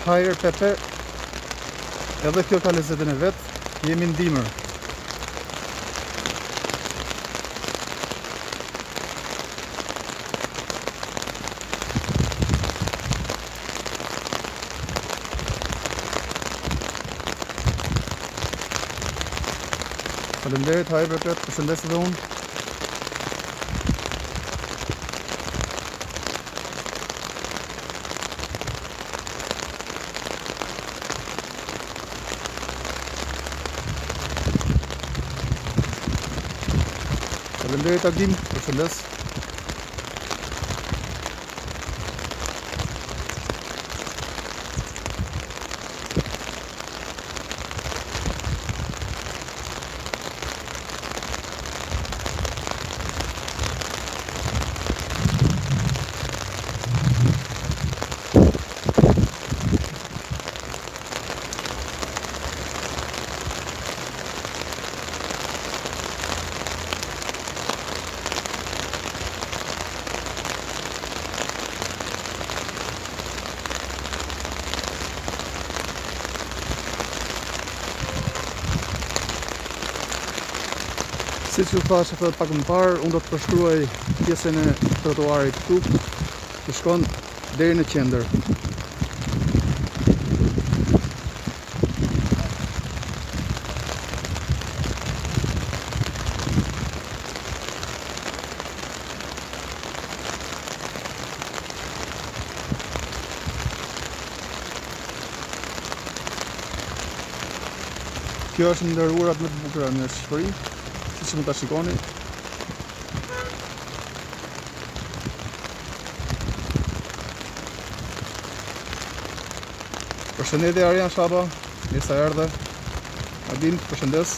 Hajër Pepe, edhe kjo ka lezetën e vetë, jemi në dimër. Faleminderit Hajër Pepe, përshëndes edhe unë. Faleminderit Agim, përshëndes. Si që thash edhe pak më parë, unë do të përshkruaj pjesën e trotuarit këtu, që shkon deri në qendër. Kjo është ndër urat më të bukura në Shqipëri, si që mund ta shikoni. Përshëndetje Arjan Shaba, mirë se erdhe. Adin, përshëndes.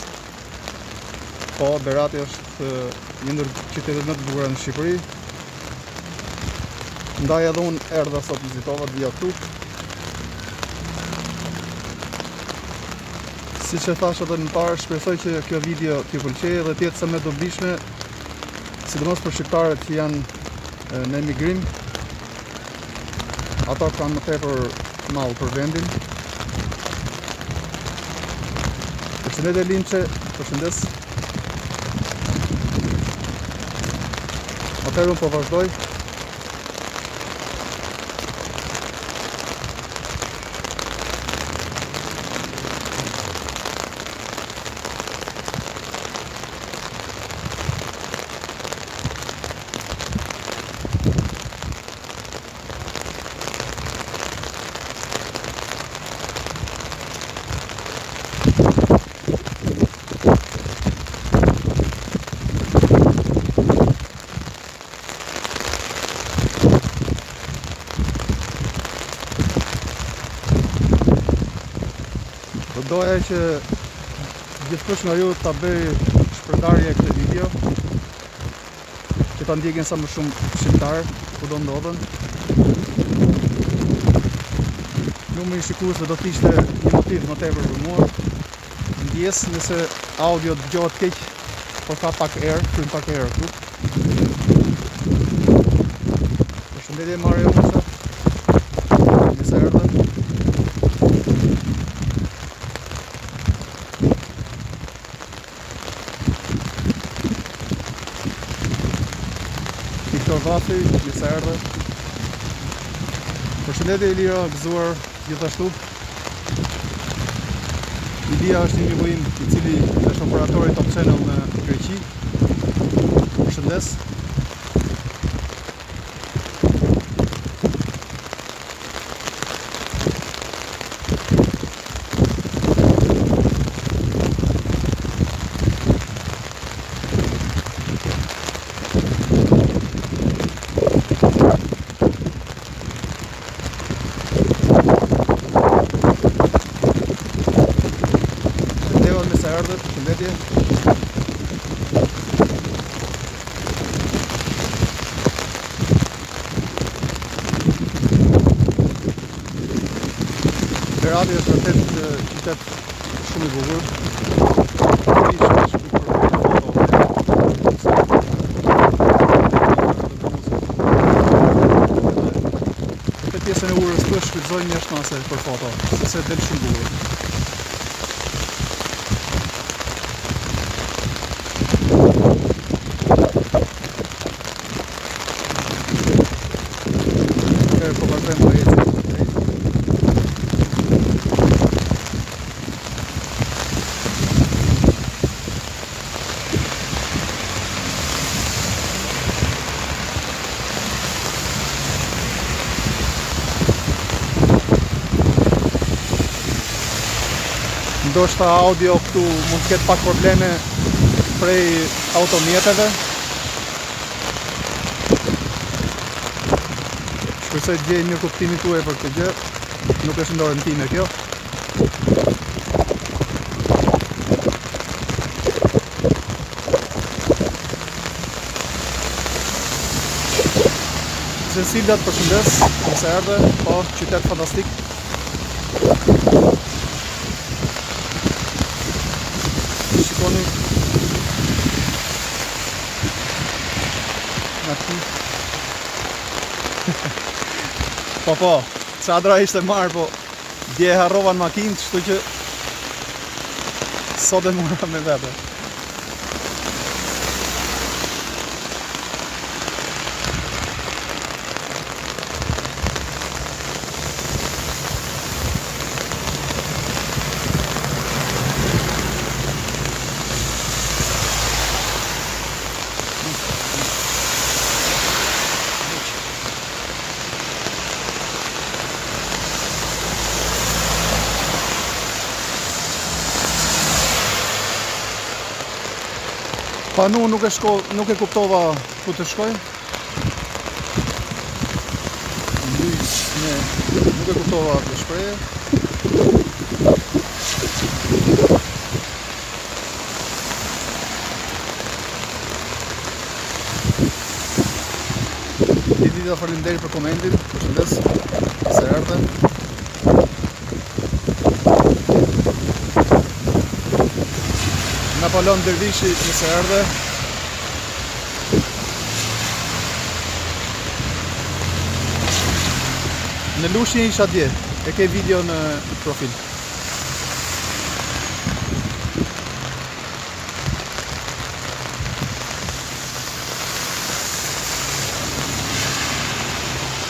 Po, Berati është një ndër qytetet më të bukura në Shqipëri. Ndaj edhe unë erdha sot vizitova të vija këtu. Si që thash edhe më parë, shpresoj që kjo video t'ju pëlqejë dhe t'jetë sa më dobishme, sidomos për shqiptarët që janë në emigrim. Ata kanë më tepër mall për vendin. Përshëndetje Linçe, përshëndes. Atëherë unë po vazhdoj. Doja që gjithkush nga ju ta bëj shpërndarje këtë video, që ta ndjekin sa më shumë shqiptar kudo ndodhen. Numri i shikuesve do të ishte një motiv më tepër për mua. Ndjes nëse audio dëgohet keq, por ka pak erë, kryen pak erë këtu. Përshëndetje Mario Musa. Mirë se erdhe. Vati, mirë se erdhe. Përshëndetje Ilira, gëzuar gjithashtu. Ilia është një miku im i cili është operatori Top Channel në Greqi. Përshëndes. Përshëndetje. Beogradi është vërtet qytet shumë i bukur. Këtë pjesën e urës të shfrytëzoj një shnase për foto, sepse del shumë bukur. Po vazhdojmë të ecim. Ndoshta audio këtu mund të ketë pak probleme prej automjeteve. Shpresoj të gjej mirë kuptimin tuaj për këtë gjë. Nuk është në dorën time kjo. Cecilia, të përshëndes, nëse erdhe, po, qytet fantastik. Shikoni Maki. Po, çadra ishte marrë, po dje harrova në makinë, kështu që sot e mora me vete. Panu nuk e kuptova ku të shkoj. Nuk e kuptova të shpreje. Dita faleminderit për komentin. Përshëndes. Se erdhe. Napoleon Dervishi nëse erdhe. Në Lushnjë isha dje, e ke video në profil.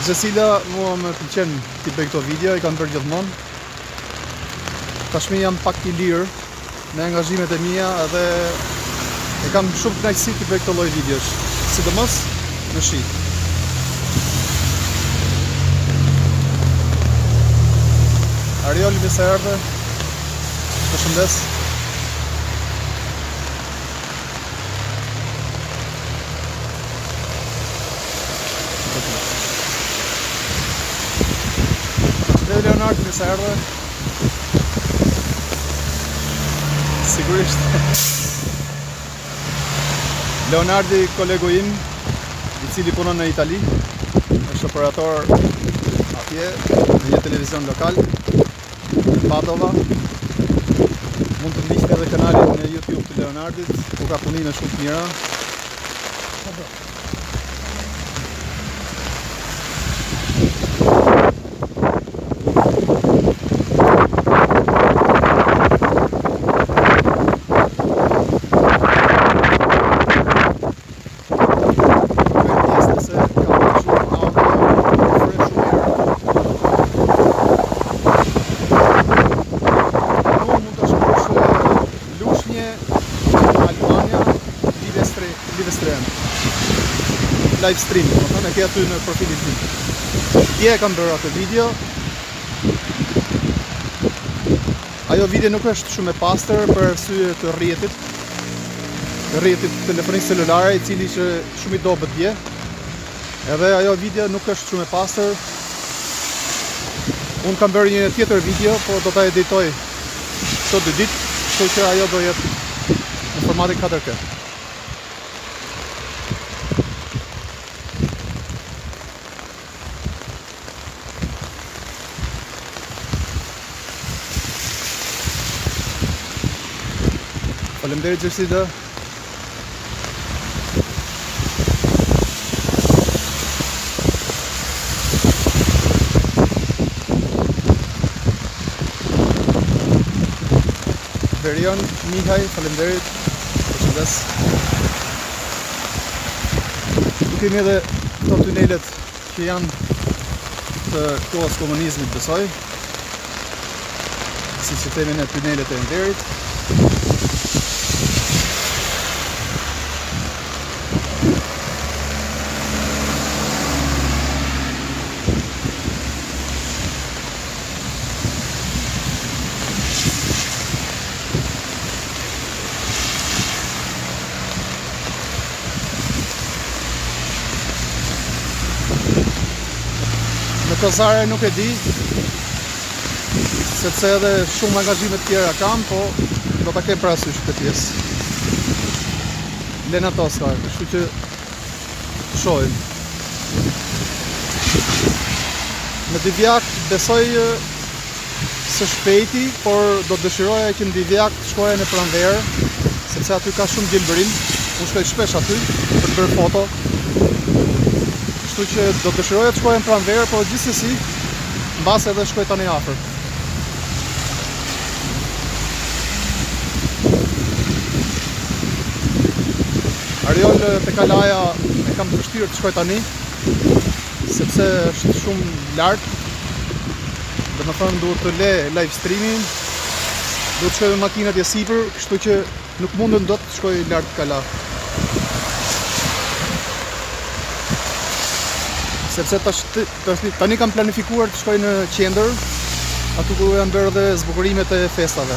Cecilia, mua më pëlqen t'i bëj këto video, i kanë bërë gjithmonë. Tashmi jam pak i lirë me angazhimet e mia edhe e kam shumë kënaqësi të bëj këtë lloj videosh, sidomos në shi. Arioli nëse erdhe. Përshëndes. Leonard nëse erdhe. Sigurisht. Leonardi, kolegu im, i cili punon në Itali, është operator atje në një televizion lokal në Padova. Mund të ndiqni edhe kanalin në YouTube të Leonardit, ku ka punime shumë të mira. Live stream, e ke aty në profilin tim. Dje kam bërë atë video. Ajo video nuk është shumë e pastër për arsye të rrjetit. Rrjetit telefonik celulare, i cili ishte shumë i dobët dje. Edhe ajo video nuk është shumë e pastër. Unë kam bërë një tjetër video, po do ta editoj këto 2 ditë, kështu që ajo do jetë në formati 4K. Faleminderit gjithsesi. Verion, Mihaj, faleminderit. Përshëndes. Kemi edhe këto tunelet që janë të kohës komunizmit, besoj. Si që themi në tunelet e Enderit. Në Kozare nuk e di, sepse edhe shumë angazhime të tjera kam, po do ta kem parasysh këtë pjesë. Lena Toska, kështu që shohim. Në Divjak besoj së shpejti, por do të dëshiroja që në Divjak të shkoja në pranverë, sepse aty ka shumë gjelbërim. Unë shkoj shpesh aty për të bërë foto. Kështu që do të dëshiroja të shkoj në pranverë, por gjithsesi mbas edhe shkoj tani afër. Ariol te Kalaja e kam të vështirë të shkoj tani, sepse është shumë lart. Domethënë duhet të le live streaming, duhet të shkoj me makinat e sipër, kështu që nuk mundem dot të shkoj lart Kala. Sepse tani kam planifikuar të shkoj në qendër, aty ku janë bërë dhe zbukurimet e festave.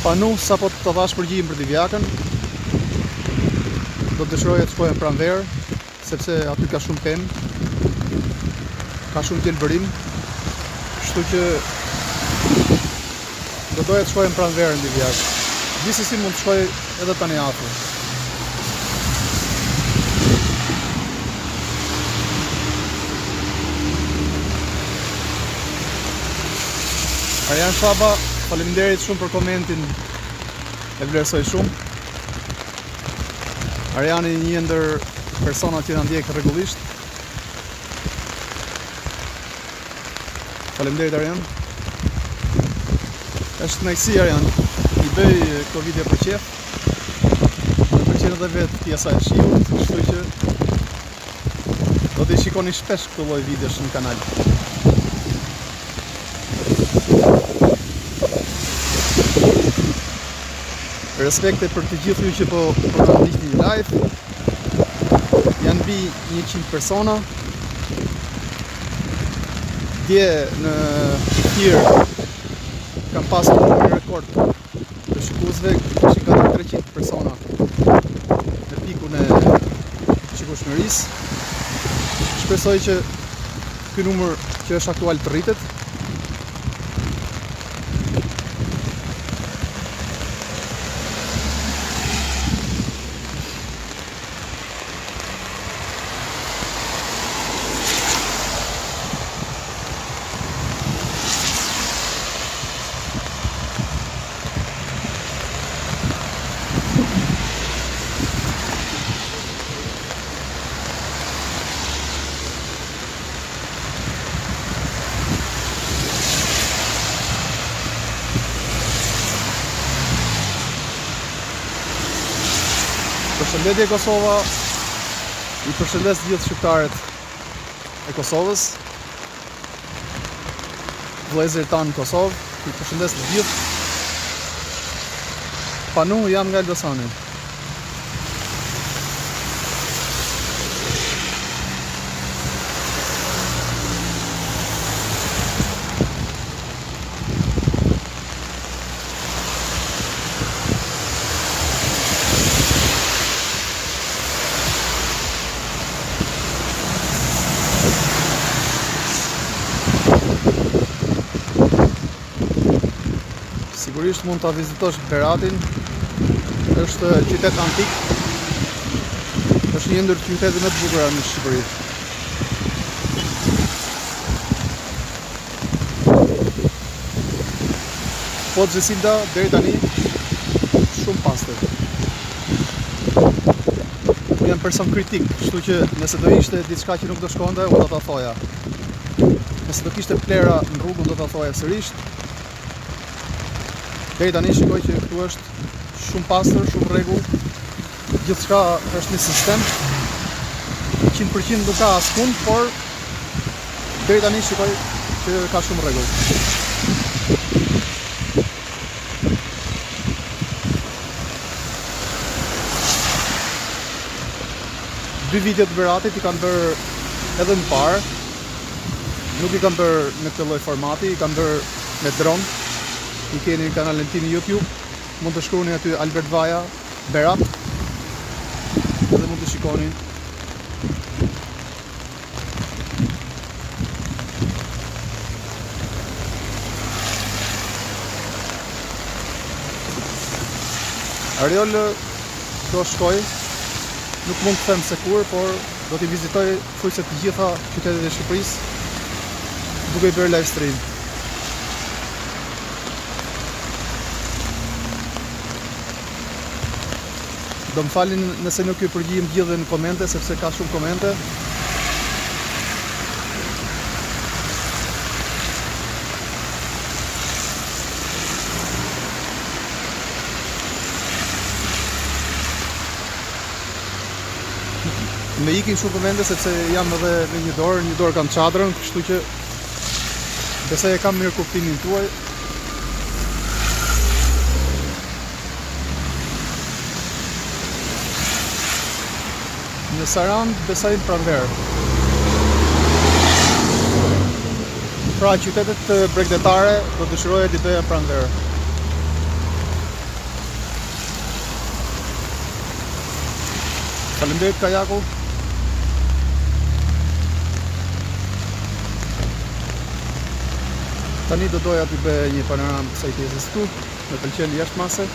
Panu, sa po të dhash përgjigjem për Divjakën, do të dëshiroja të shkoj në pranverë, sepse aty ka shumë pemë, ka shumë gjelbërim, kështu që do doja të shkoj në pranverë në Divjak. Gjithsesi mund të shkoj edhe tani afër. Arjan Shaba, faleminderit shumë për komentin, e vlerësoj shumë. Arjani një ndër persona që na ndjek rregullisht. Faleminderit Arjan. Është kënaqësi Arjan, i bëj këto video për qef. Më pëlqen edhe vetë pjesa e shiut, kështu që do të shikoni shpesh këto lloj videosh në kanal. Respekte për të gjithë ju që po na ndiqni live. Janë mbi 100 persona. Dje në Tir kam pasur një rekord të shikuesve, kishin gati 300 persona në pikun e shikueshmërisë. Shpresoj që ky numër që është aktual të rritet. Përshëndetje Kosova, i përshëndes gjithë shqiptarët e Kosovës, vëllezërit tanë në Kosovë, i përshëndes të gjithë. Panu, jam nga Elbasani. Sigurisht mund ta vizitosh Beratin. Është qytet antik. Është një ndër qytetet më të bukura në Shqipëri. Po Xhesilda deri tani shumë pastër. Unë jam person kritik, kështu që nëse do ishte diçka që nuk do shkonte, unë do ta thoja. Nëse do kishte plera në rrugë, unë do ta thoja sërish. Deri tani shikoj që këtu është shumë pastër, shumë rregull. Gjithçka është në sistem. 100% nuk ka askund, por deri tani shikoj që ka shumë rregull. Dy video të Beratit i kanë bërë edhe më parë. Nuk i kanë bërë në këtë lloj formati, i kanë bërë me dron. I keni në kanalin tim YouTube. Mund të shkruani aty Albert Vaja Berat. Dhe mund të shikoni. Ariol do shkoj. Nuk mund të them se kur, por do t'i vizitoj thujse të gjitha qytetet e Shqipërisë duke i bërë live stream. Do më falin nëse nuk ju përgjigjem gjithë në komente, sepse ka shumë komente. Me ikin shumë komente sepse jam edhe në një dorë kam çadrën, kështu që besoj e kam mirë kuptimin tuaj. Në Sarand besoj pranverë. Pra qytetet bregdetare do dëshiroja t'i bëja pranverë. Faleminderit Kajaku. Tani do doja t'i bëj një panoramë të kësaj pjesës këtu, më pëlqen jashtë mase.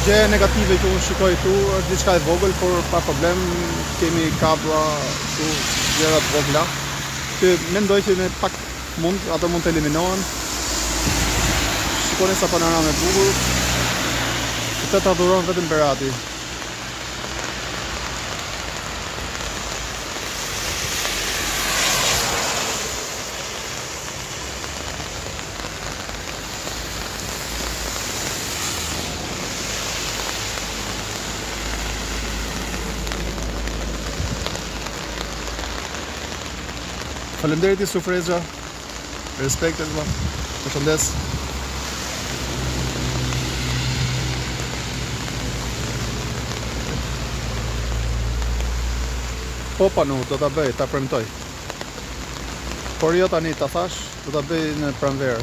Gjë negative që unë shikoj këtu është diçka e vogël, por pa problem, kemi kabla këtu, gjëra të vogla. Që mendoj që me pak ato mund të eliminohen. Shikoni sa panoramë e bukur. Këtë ta dhuron vetëm Berati. Faleminderit i Sufrezha. Respektet valla. Përshëndes. Po panu, do ta bëj, ta premtoj. Por jo tani ta thash, do ta bëj në pranverë.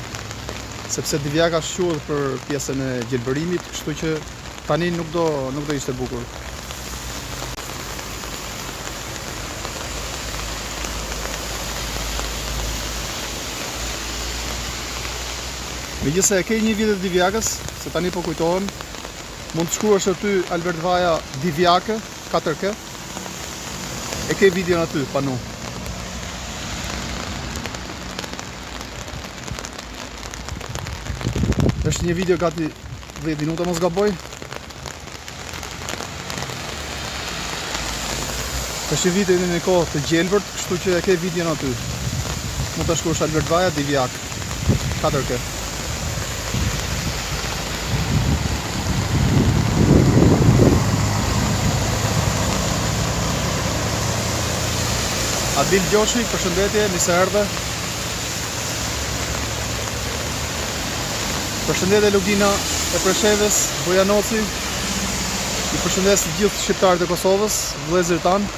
Sepse Divjaka shquhet për pjesën e gjelbërimit, kështu që tani nuk do ishte bukur. Megjithëse e ke një video të Divjakës, se tani po kujtohem, mund të shkruash aty Albert Vaja Divjake 4K. E ke videon aty, panu. Është një video gati 10 minuta mos gaboj. Është një video në kohë të gjelbërt, kështu që e ke videon aty. Mund ta shkruash Albert Vaja Divjak 4K. Adil Gjoshi, përshëndetje, mirë se erdhe. Përshëndetje Lugina e Preshevës, Bojanoci. I përshëndes të gjithë shqiptarët e Kosovës, vëllezërit tanë.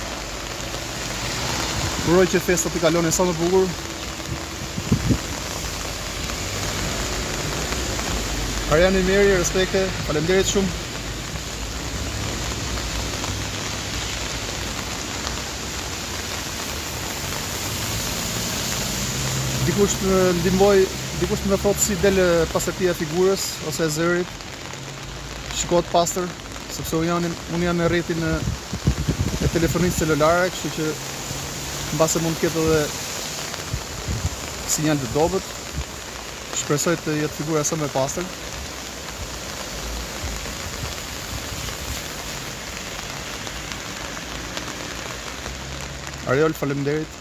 Uroj që festat të kalonin sa më bukur. Ariani Meri, respekte, faleminderit shumë. Dikush më ndihmoi, dikush më thotë si del pastërtia e figurës ose e zërit. Shikohet pastër, sepse unë jam në rrjetin e telefonisë celulare, kështu që mbase mund të ketë edhe sinjal të dobët. Shpresoj të jetë figura sa më e pastër. Ariol, faleminderit.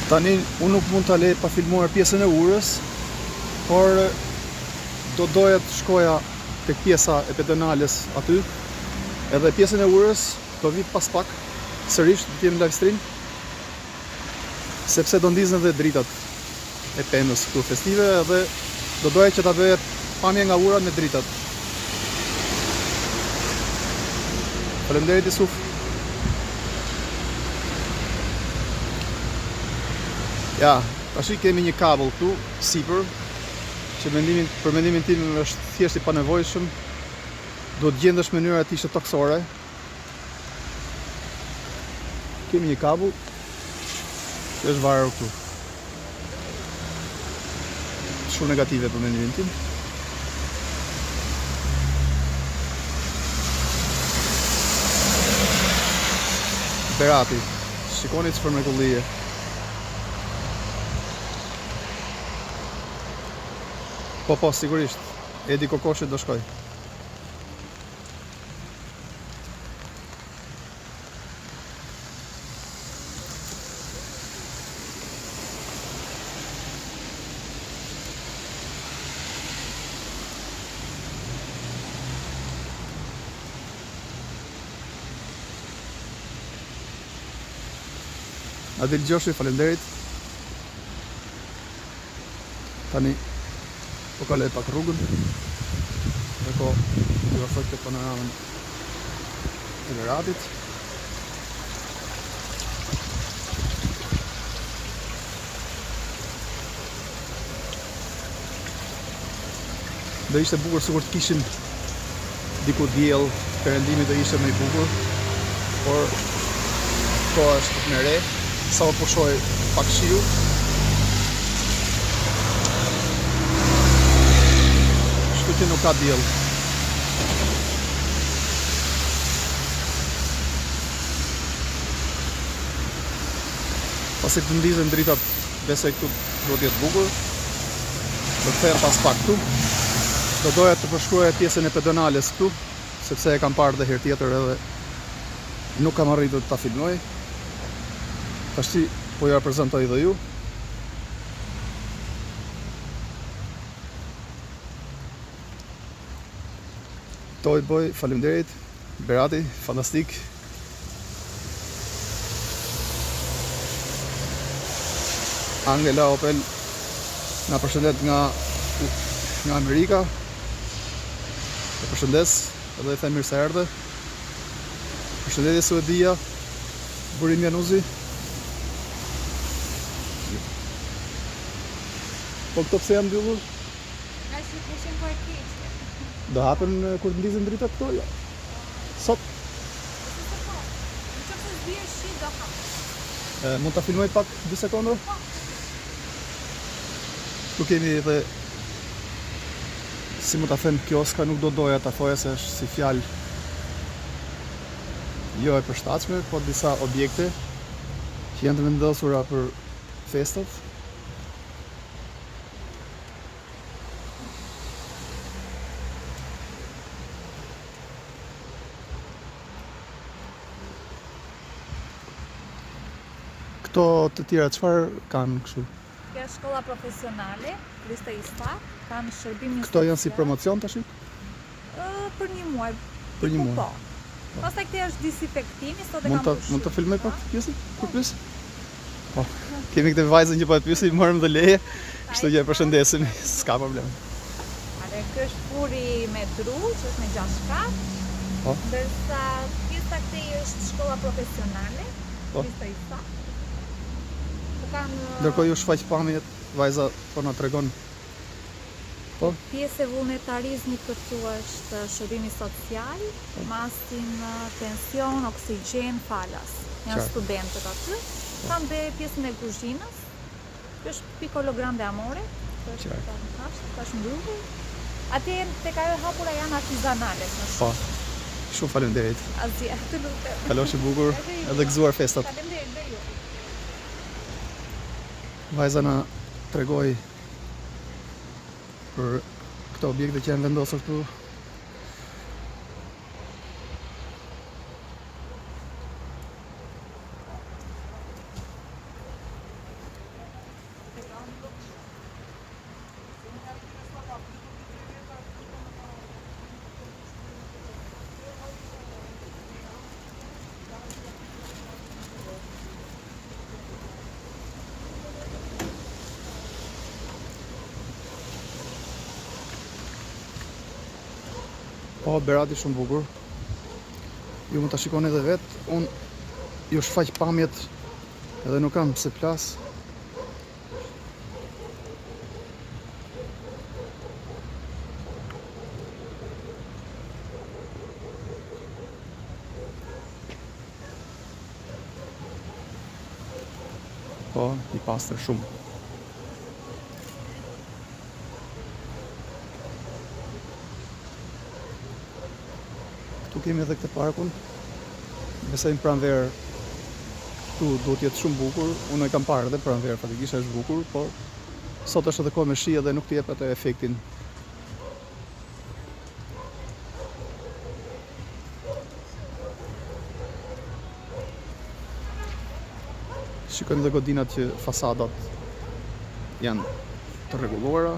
Tani, unë nuk mund të lej pa filmuar pjesën e urës, por do doja të shkoja tek pjesa e pedonales aty, edhe pjesën e urës do vit pas pak, sërish të jem live stream, sepse do ndizën dhe dritat e pemës këtu festive, edhe do doja që ta bëhet pamje nga ura me dritat. Faleminderit Isuf. Ja, tash kemi një kabël këtu, sipër, që për mendimin tim është thjesht i panevojshëm. Do të gjendesh mënyra e tij toksore. Kemi një kabël që është varur këtu. Shumë negative për mendimin tim. Berati, shikoni çfarë mrekullie. Po, sigurisht. Edi Kokoshit do shkoj. Adil Gjoshi, faleminderit. Tani po kaloj pak rrugën. Eko, ju afroj të panoramën e Beratit. Do ishte bukur sikur të kishim diku diell, perëndimi do ishte më i bukur. Por koha është në re, sa po pushoj pak shiu. Që nuk ka diell. Pasi të ndizën dritat, besoj këtu do t'jetë bukur. Do të kthehem pas pak këtu. Do doja të përshkruaja pjesën e pedonales këtu, sepse e kam parë dhe herë tjetër edhe nuk kam arritur ta filmoj. Tashi po ja prezantoj dhe ju. Toy Boy, faleminderit. Berati, fantastik. Angela Opel na përshëndet nga Amerika. E përshëndes, edhe i them mirë se erdhe. Përshëndetje Suedia, Burim Januzi. Po këto pse janë mbyllur? Ka si të ishin për keq. Do hapen kur të ndizën dritat këto? Jo. Sot? Në që të zbjerë shi do hapë. Mund të filmoj pak 2 sekonda? Tu kemi edhe, si mund të them, kioska nuk do doja të thoja se është si fjalë jo e përshtatshme, po disa objekte që janë të vendosura për festat. Këto të tjera çfarë kanë kështu? Kjo është shkolla profesionale, Krista Isa, kanë shërbimin Këto janë si promocion tash? për një muaj. Për një muaj. Po. Pastaj këtë është disinfektimi, sot e kam Mund të filmoj pak të pjesën? Kur pyes? Po. Kemi këtë vajzën që po e pyesi, morëm dhe leje. Kështu që e përshëndesim, s'ka problem. Ky është furi me dru, që është me 6 kat. Po. Ndërsa pjesa këtej është shkolla profesionale, Po. Krista Isa. Ndërkohë ju shfaq pamjet, vajza po na tregon. Po. Pjesë e vullnetarizmit këtu është shërbimi social, masin, pension, oksigjen, falas. Janë Qartë. studentët aty. Kam dhe pjesën e kuzhinës. Kjo është pikologram de amore. Qartë. Tash mbyllur. Atje tek ajo hapura janë artizanale. Po. Shumë faleminderit. Azia, të lutem. Kalosh i bukur, edhe gëzuar festat. Faleminderit dhe ju. Vajza na tregoi për këto objekte që janë vendosur këtu. Po, Berati shumë bukur. Ju mund ta shikoni edhe vetë. Unë ju shfaq pamjet edhe nuk kam pse plas. Po, i pastër shumë. Këtu kemi edhe këtë parkun. Besoj në pranverë këtu do të jetë shumë bukur. Unë e kam parë edhe pranverë, fatikisht është bukur, por sot është edhe kohë me shi edhe nuk të jep atë efektin. Shikojmë edhe godinat që fasadat janë të rregulluara.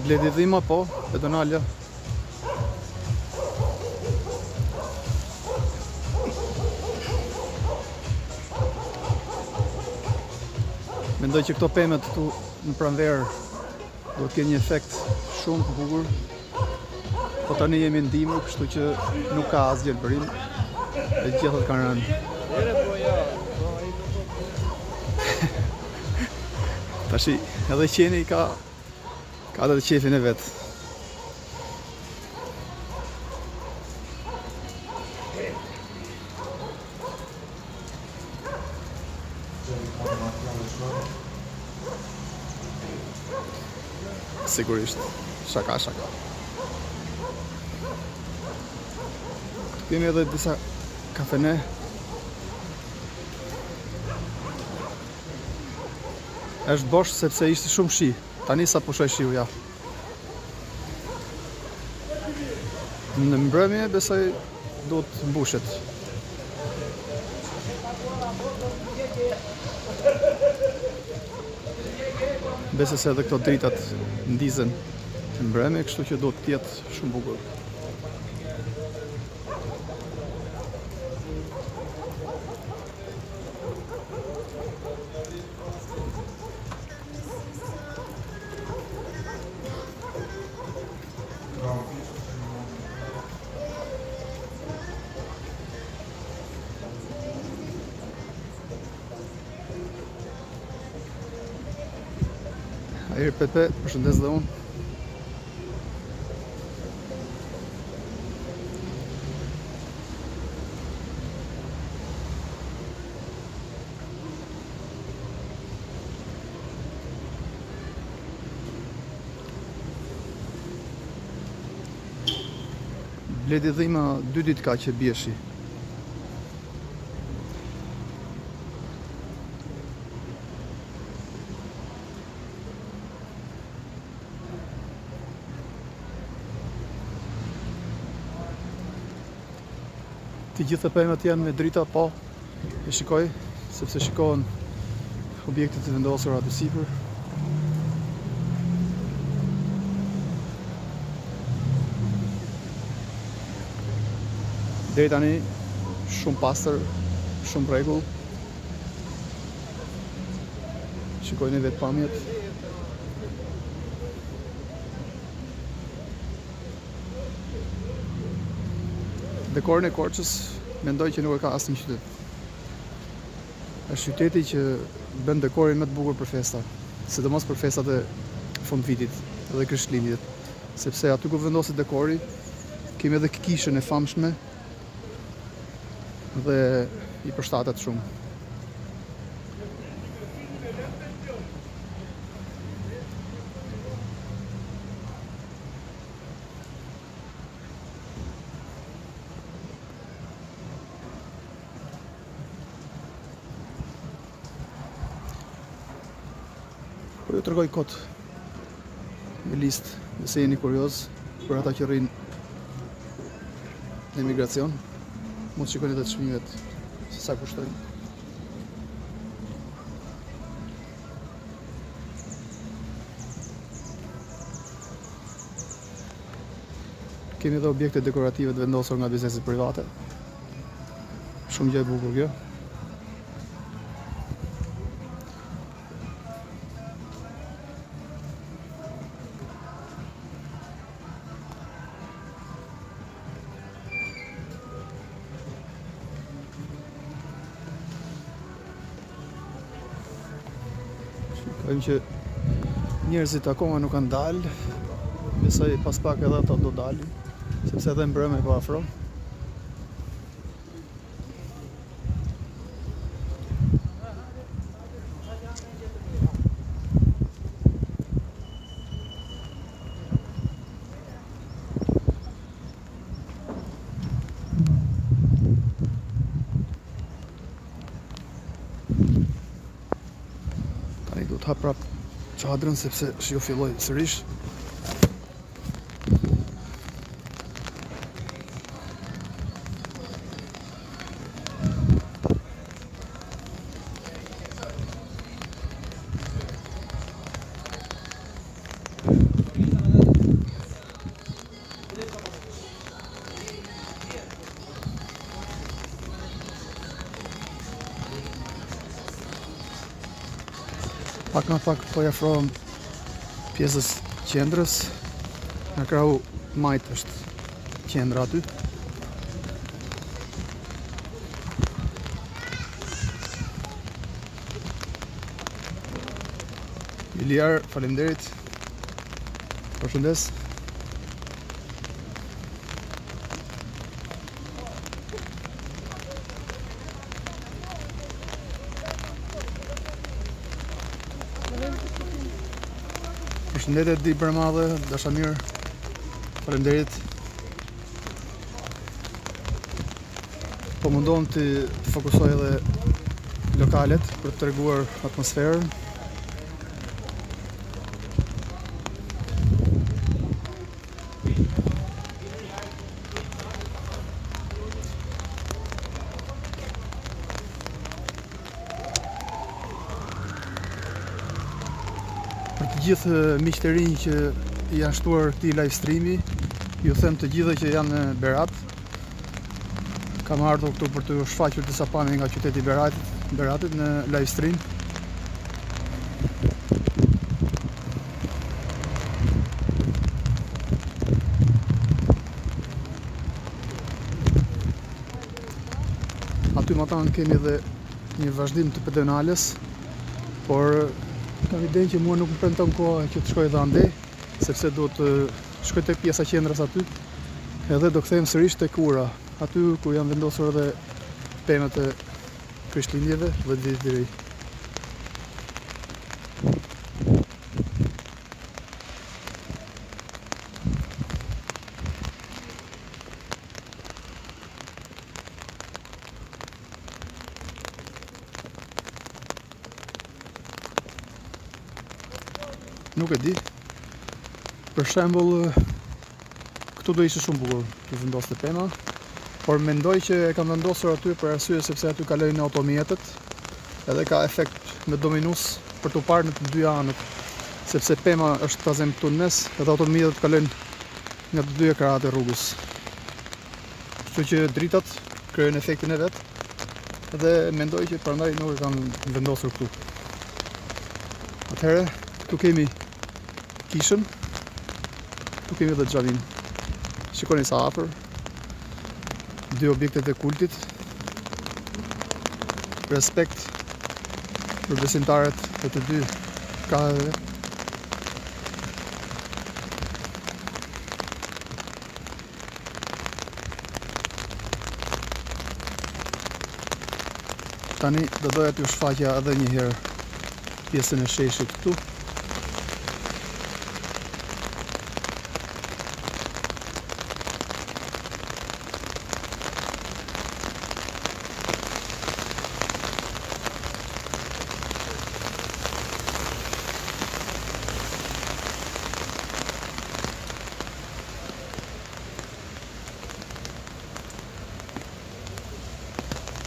Bledi dhima po, pedonale. Mendoj që këto pemet këtu në pranverë do të kenë një efekt shumë të bukur. Po tani jemi në dimër, kështu që nuk ka asgjë bërim. E gjithat kanë rënë. Tashi, edhe qeni ka edhe qefin e vetë. Sigurisht, shaka. Kemi edhe disa kafene. Është bosh sepse ishte shumë shi. Tani sa pushoj shiu ja. Në mbrëmje besoj do të mbushet. Besoj se edhe këto dritat ndizen në mbrëmje, kështu që do të jetë shumë bukur. Ajër Pepe, përshëndes dhe unë. Bledi dhima 2 ditë ka që bjeshi. Të gjitha pemët janë me drita, po, e shikoj, sepse shikohen objektet të vendosura aty sipër. Deri tani shumë pastër, shumë rregull. Shikojni vetë pamjet. Dekorin e Korçës mendoj që nuk e ka asnjë qytet. Është qyteti që bën dekorin më të bukur për festa, sidomos për festat e fundvitit dhe Krishtlindjet, sepse aty ku vendoset dekori, kemi edhe kishën e famshme dhe i përshtatet shumë. Po ju tregoj kot në listë, nëse jeni kurioz, për ata që rrinë në emigracion, mund të shikoni edhe të çmimet se sa kushtojnë. Kemi edhe objekte dekorative të vendosur nga bizneset private. Shumë gjë e bukur kjo. Shikojmë që njerëzit akoma nuk kanë dalë, besoj pas pak edhe ato do dalin, sepse edhe mbrëmja po afro. Tani do të hap prap çadrën sepse shiu filloi sërish. Pak nga pak po i afrohem pjesës qendrës. Në krahu majt është qendra aty. Iliar, faleminderit. Përshëndes. Përshëndetje di për madhe, dashamir. Faleminderit. Po mundohem të fokusoj edhe lokalet për të treguar atmosferën. Për të gjithë miqtë e rinj që janë shtuar këtij live streami, ju them të gjithë që janë në Berat. Kam ardhur këtu për të shfaqur disa pamje nga qyteti i Beratit në live stream. Aty më tan kemi edhe një vazhdim të pedonales, por Kam idenë që mua nuk më premton koha që të shkoj dhe ande, sepse do të shkoj tek pjesa qendrës aty, edhe do kthehem sërish tek Ura, aty ku janë vendosur edhe pemët e Krishtlindjeve dhe Vitit të Ri. Nuk e di. Për shembull, këtu do ishte shumë bukur të vendoste pema, por mendoj që e kam vendosur aty për arsye sepse aty kalojnë automjetet, edhe ka efekt me dominus për të parë në të dy anët, sepse pema është tazem këtu në mes, edhe automjetet kalojnë nga të dy krahat e rrugës. Kështu që dritat krijojnë efektin e vet, edhe mendoj që prandaj nuk e kam vendosur këtu. Atëherë, këtu kemi kishën, këtu kemi edhe xhamin. Shikoni sa afër, dy objektet e kultit. Respekt për besimtarët e të dy kraheve. Tani do doja t'ju shfaqja edhe një herë pjesën e sheshit këtu.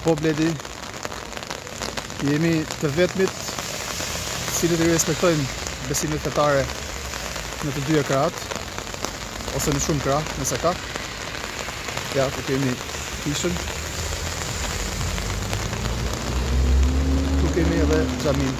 Po bledi, jemi të vetmit cilët i respektojnë besimet fetare në të dyja krahat, ose në shumë krah, nëse ka. Ja, ku kemi kishën. Tu kemi edhe xhamin.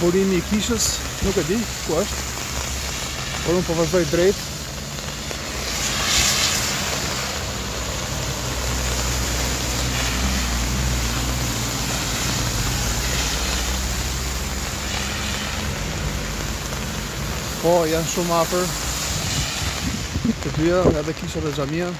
Burimi i kishës, nuk e di ku është, por unë po vazhdoj drejt. Po, janë shumë afër të dyja, edhe kisha dhe xhamia.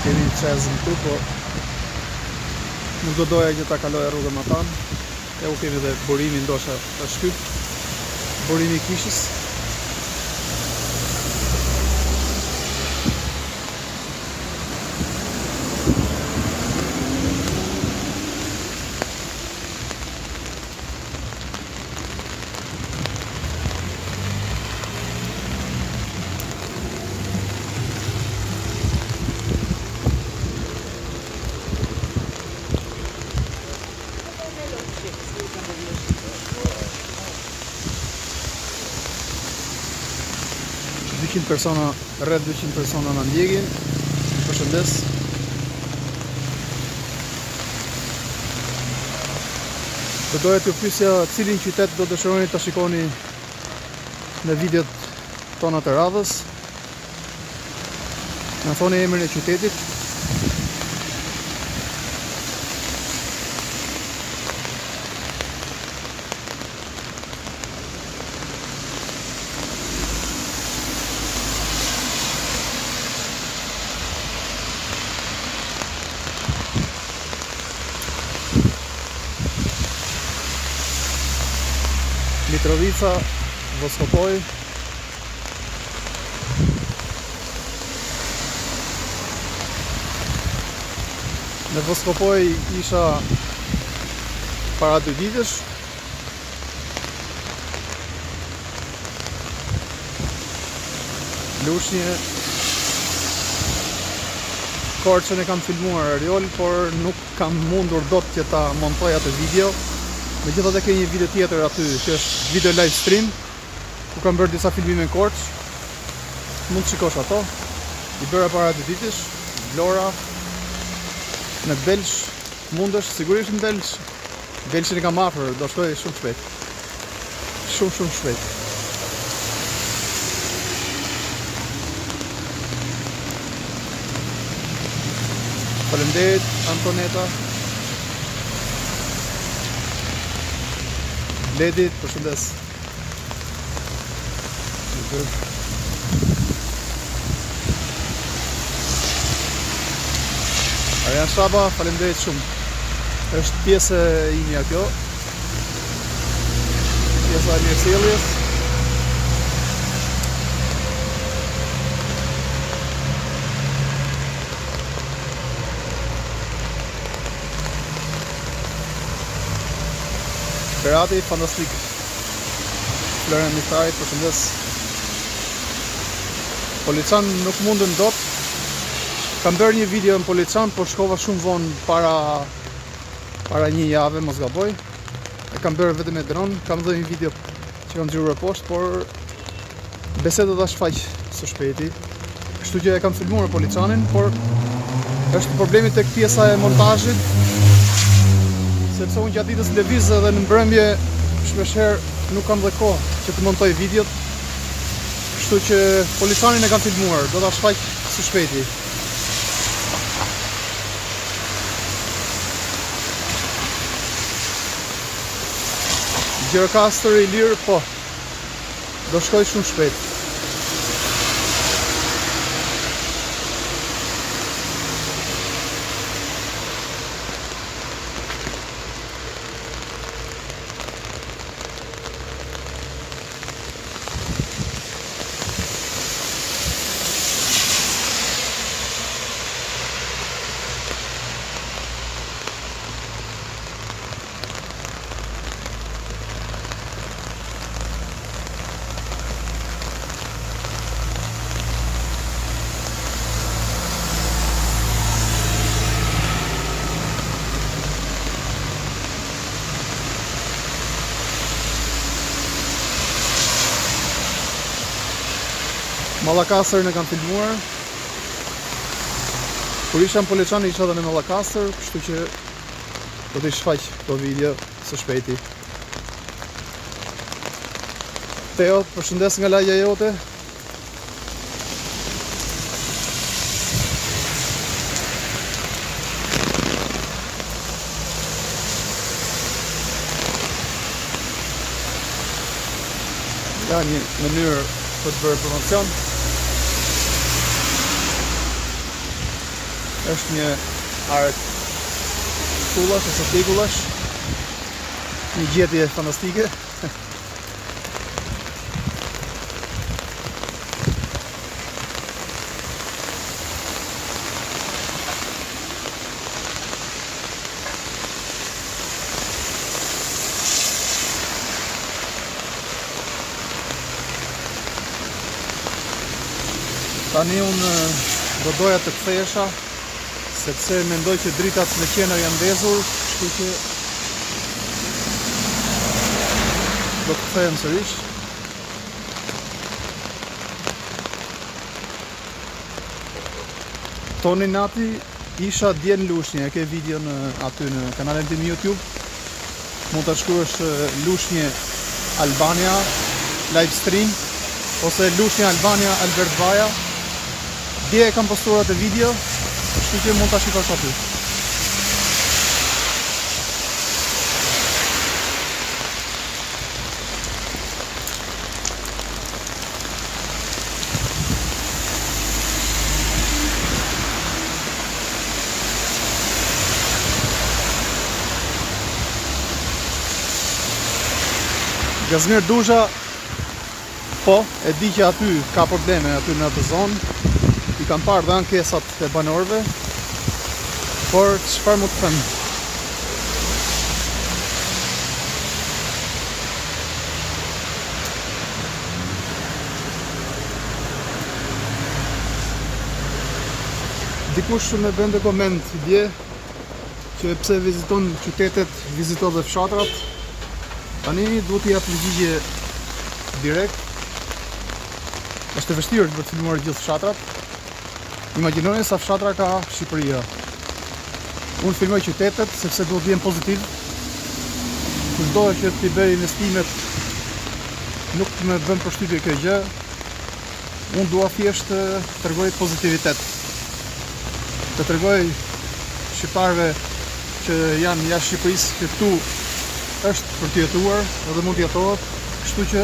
Kemi qezën këtu, po nuk do doja që ta kaloj rrugën më tanë. E u kemi dhe burimi, ndosha është ky, burimi i kishës. Persona, rreth 200 persona na ndjekin. Përshëndes. Do doja t'ju pyesja cilin qytet do dëshironi ta shikoni në videot tona të radhës. Na thoni emrin e qytetit. Mitrovica, Voskopoj. Në Voskopoj isha para 2 ditësh. Lushnjë Korçën e kam filmuar aeriol, por nuk kam mundur dot që ta montoj atë video. Megjithatë ke një video tjetër aty, që është video live stream, ku kam bërë disa filmime në Korçë. Mund të shikosh ato. I bëra para 2 ditësh, Vlora, në Belsh, mundesh, sigurisht në Belsh. Belshin e kam afër, do shkoj shumë shpejt. Shumë shpejt. Faleminderit Antoneta. Ledit, përshëndes. Arjan Shaba, faleminderit shumë. Është pjesë e imja kjo. Pjesa e mirësjelljes. Berati, fantastik. Florian Mihtaj, përshëndes. Polican nuk mundën dot. Kam bërë një video në Polican, por shkova shumë vonë para një jave, mos gaboj. E kam bërë vetëm me dron, kam dhënë një video që kam xhiruar poshtë, por besoj do ta shfaq së shpejti. Kështu që e kam filmuar Policanin, por është problemi tek pjesa e montazhit. Sepse unë gjatë ditës lëviz edhe në mbrëmje shpeshherë nuk kam dhe kohë që të montoj videot. Kështu që Policanin e kam filmuar, do ta shfaq së shpejti. Gjirokastër i lirë, po. Do shkoj shumë shpejt. Mallakastër në kam filmuar. Kur isha në Polican isha edhe në Mallakastër, kështu që do t'i shfaq këto video së shpejti. Teo, përshëndes nga lagja jote. Ja, një mënyrë për të bërë promocion. Është një arët tullash ose tikullash. Një gjetje fantastike. Tani unë do doja të kthehesha, sepse mendoj që dritat në qener janë ndezur, kështu që do të kthehem sërish. Toni Nati, isha dje në Lushnjë, e ke video aty në kanalin tim YouTube. Mund të shkruash Lushnjë Albania live stream ose Lushnjë Albania Albert Vaja. Dje e kam postuar atë video, kështu që mund ta shikosh aty. Gazmir Dusha, po, e di që aty ka probleme aty në atë zonë. I kam parë dhe ankesat e banorëve, por çfarë mund të them? Dikush më bënte koment dje që pse viziton qytetet, viziton dhe fshatrat. Tani duhet t'i jap përgjigje direkt. Është e vështirë për të filmuar gjithë fshatrat. Imagjinoni sa fshatra ka Shqipëria. Unë filmoj qytetet sepse duhet të jem pozitiv. Kushdo që t'i bëj investimet nuk më bën përshtypje kjo gjë. Unë dua thjesht të tregoj pozitivitet. Të tregoj shqiptarëve që janë jashtë Shqipërisë që këtu është për të jetuar edhe mund të jetohet, kështu që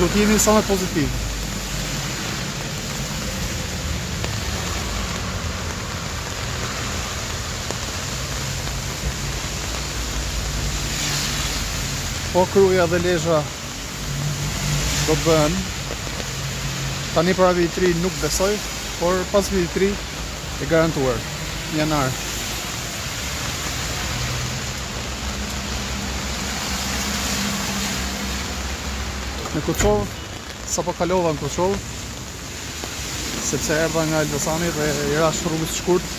do të jemi sa më pozitiv. Po Kruja dhe Lezhë do bëhen. Tani para vitit 3 nuk besoj, por pas vitit 3 e garantuar, janar. Në Koçovë, sapo kalova në Koçovë, sepse erdha nga Elbasani dhe i rash rrugës shkurt,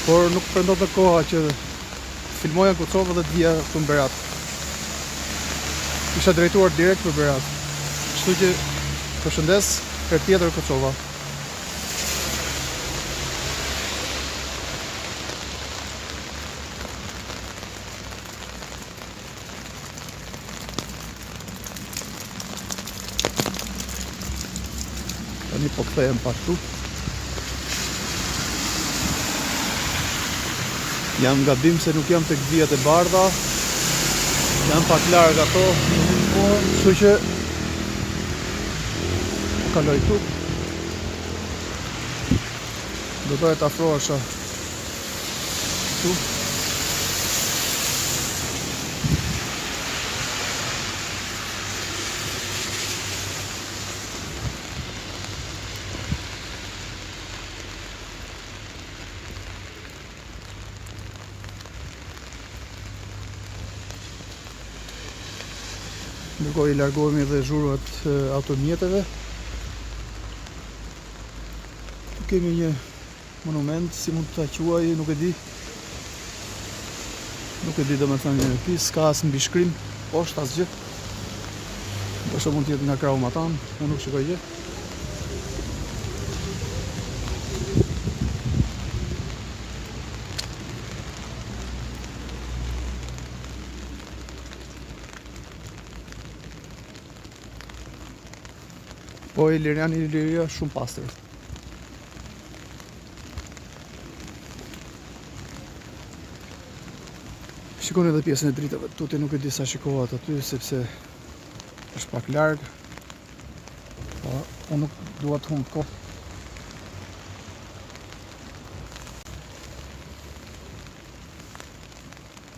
por nuk prandot në koha që filmoja Koçovë dhe të vija këtu në Berat. Isha drejtuar direkt për Berat. Kështu që përshëndes, herë tjetër Koçova. Tani po kthehem pak këtu. Jam gabim se nuk jam tek vijat e bardha. Jam pak larg ato, kështu që kaloj këtu. Do doja të afrohesha këtu. Ndërkohë i largohemi dhe zhurmat automjeteve. Kemi një monument, si mund ta quaj, nuk e di. Nuk e di domethënë një pis, ka as mbi shkrim, poshtë asgjë. Ndoshta mund të jetë nga krahu matan, unë nuk shikoj gjë. Po Iliria shumë pastër. Shikoni edhe pjesën e dritave, tuti nuk e di sa shikohat aty, sepse është pak larg. Po, unë nuk dua të humb kohë.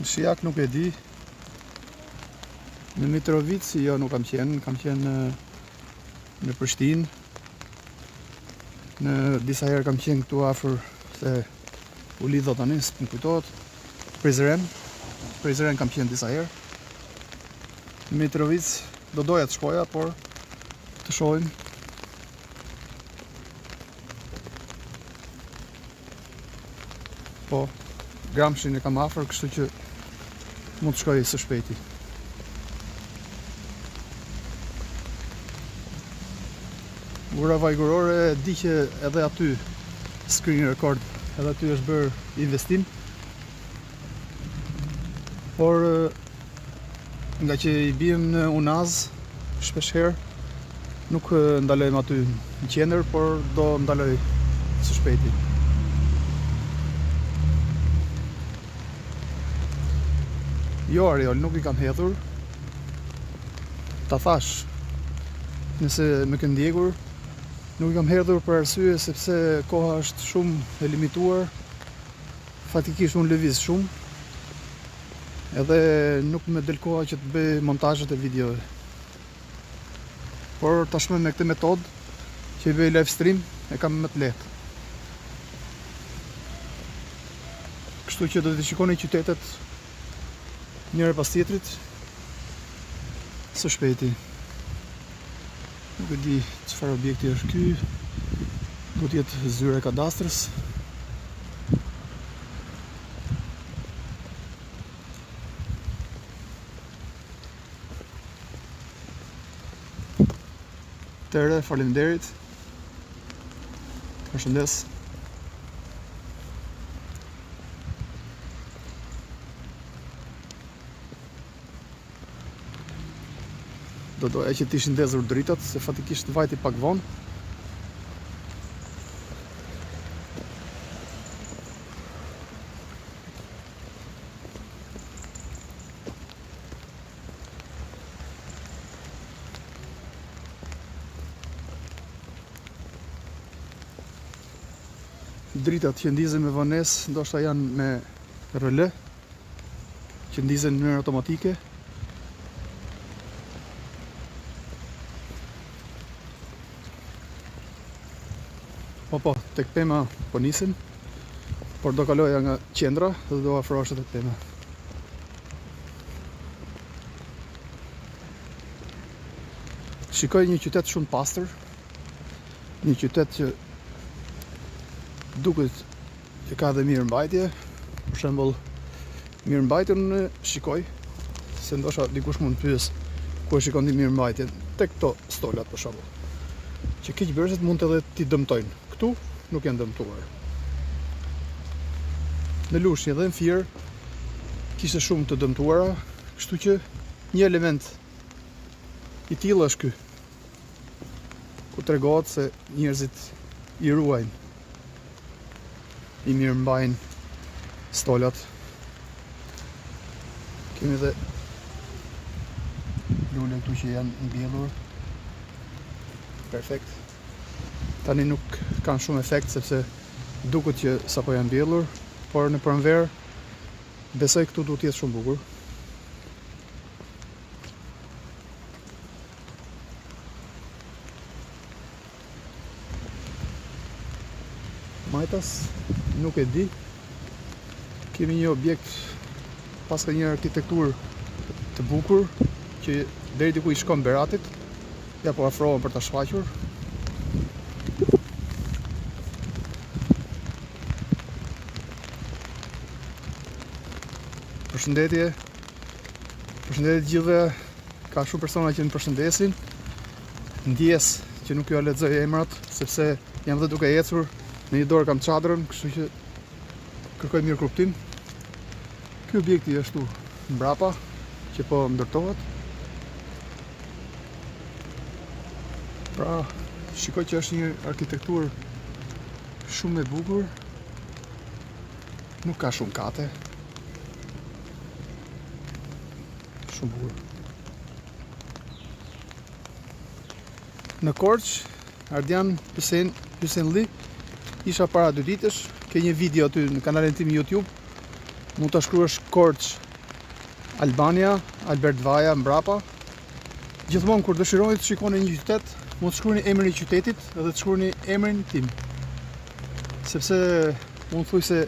Në Shijak nuk e di. Në Mitrovic, jo nuk kam qenë në Prishtinë. Në disa herë kam qenë këtu afër se u lidha tani, s'm kujtohet. Prizren kam qenë disa herë. Në Mitrovic do doja të shkoja, por të shohim. Po, Gramshin e kam afër, kështu që mund të shkoj së shpejti. Ura vajgurore, di që edhe aty screen record, edhe aty është bërë investim. Por nga që i biem në Unaz shpesh herë, nuk ndalojmë aty në qendër, por do ndaloj së shpejti. Jo Ariol, nuk i kam hedhur. Ta thash, nëse më ke ndjekur, nuk i kam hedhur për arsye sepse koha është shumë e limituar. Fatikisht unë lëviz shumë. Edhe nuk më del koha që të bëj montazhet e videove. Por tashmë me këtë metodë që i bëj live stream e kam më të lehtë. Kështu që do të shikoni qytetet njëra pas tjetrit së shpejti. Nuk e di çfarë objekti është ky. Do të jetë zyra e kadastrës. Tere, faleminderit. Përshëndes. Do doja që t'ishin ndezur dritat, se fatikisht vajti pak vonë. Dritat që ndizin me vonesë ndoshta janë me relë, që ndizin në mënyrë automatike. Po, tek pema po nisin, por do kaloja nga qendra dhe do afrohesha tek pema. Shikoj një qytet shumë pastër, një qytet që duket që ka dhe mirë mbajtje. Për shembull, mirë mbajtjen shikoj, se ndoshta dikush mund të pyes ku e shikon ti mirë mbajtjen. Tek këto stolat për shembull, që keqbërësit mund edhe t'i dëmtojnë. Këtu nuk janë dëmtuar. Në Lushnjë dhe në Fier kishte shumë të dëmtuara, kështu që një element i tillë është ky, ku tregohet se njerëzit i ruajnë, i mirë mbajnë stolat. Kemi dhe lule këtu që janë mbjellur. Perfekt. Tani nuk kanë shumë efekt sepse duket që sapo janë mbjellur, por në pranverë besoj këtu duhet të jetë shumë bukur. Majtas, nuk e di. Kemi një objekt paska një arkitekturë të bukur që deri diku i shkon Beratit. Ja po afrohem për ta shfaqur. Përshëndetje. Përshëndetje gjithëve. Ka shumë persona që më përshëndesin. Ndjes që nuk ju lexoj emrat sepse jam dhe duke ecur. Në një dorë kam çadrën, kështu që kërkoj mirë kuptim. Ky objekti është këtu mbrapa, që po ndërtohet. Pra, shikoj që është një arkitekturë shumë e bukur. Nuk ka shumë kate. Shumë bukur. Në Korç, Ardian Hysenli, isha para 2 ditësh, ke një video aty në kanalin tim YouTube. Mund ta shkruash Korç Albania, Albert Vaja mbrapa. Gjithmonë kur dëshironi të shikoni një qytet, mund të shkruani emrin e qytetit edhe të shkruani emrin tim. Sepse unë thuj se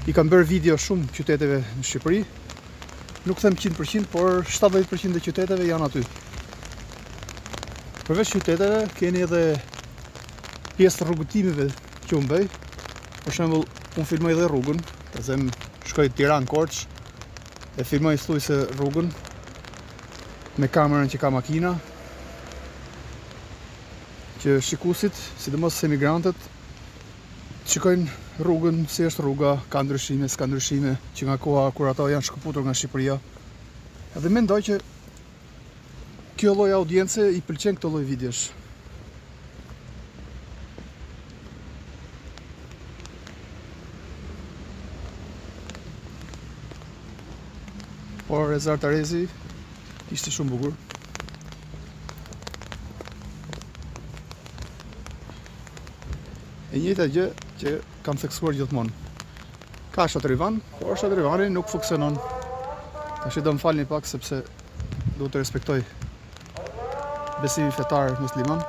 i kam bërë video shumë qyteteve në Shqipëri. Nuk them 100%, por 70% e qyteteve janë aty. Përveç qyteteve, keni edhe pjesë të rrugëtimeve që unë bëj. Për shembull, unë filmoj dhe rrugën, të them shkoj Tiranë Korç e filmoj thujse rrugën me kamerën që ka makina, që shikuesit, sidomos emigrantët, shikojnë rrugën, si është rruga, ka ndryshime, s'ka ndryshime, që nga koha kur ato janë shkëputur nga Shqipëria. Edhe mendoj që kjo lloj audience i pëlqen këto lloj videosh. Por Rezar Tarezi ishte shumë bukur. E njëjta gjë që kam theksuar gjithmonë. Ka Shatrivan, por Shatrivani nuk funksionon. Tash do më falni pak sepse duhet të respektoj besimin fetar musliman.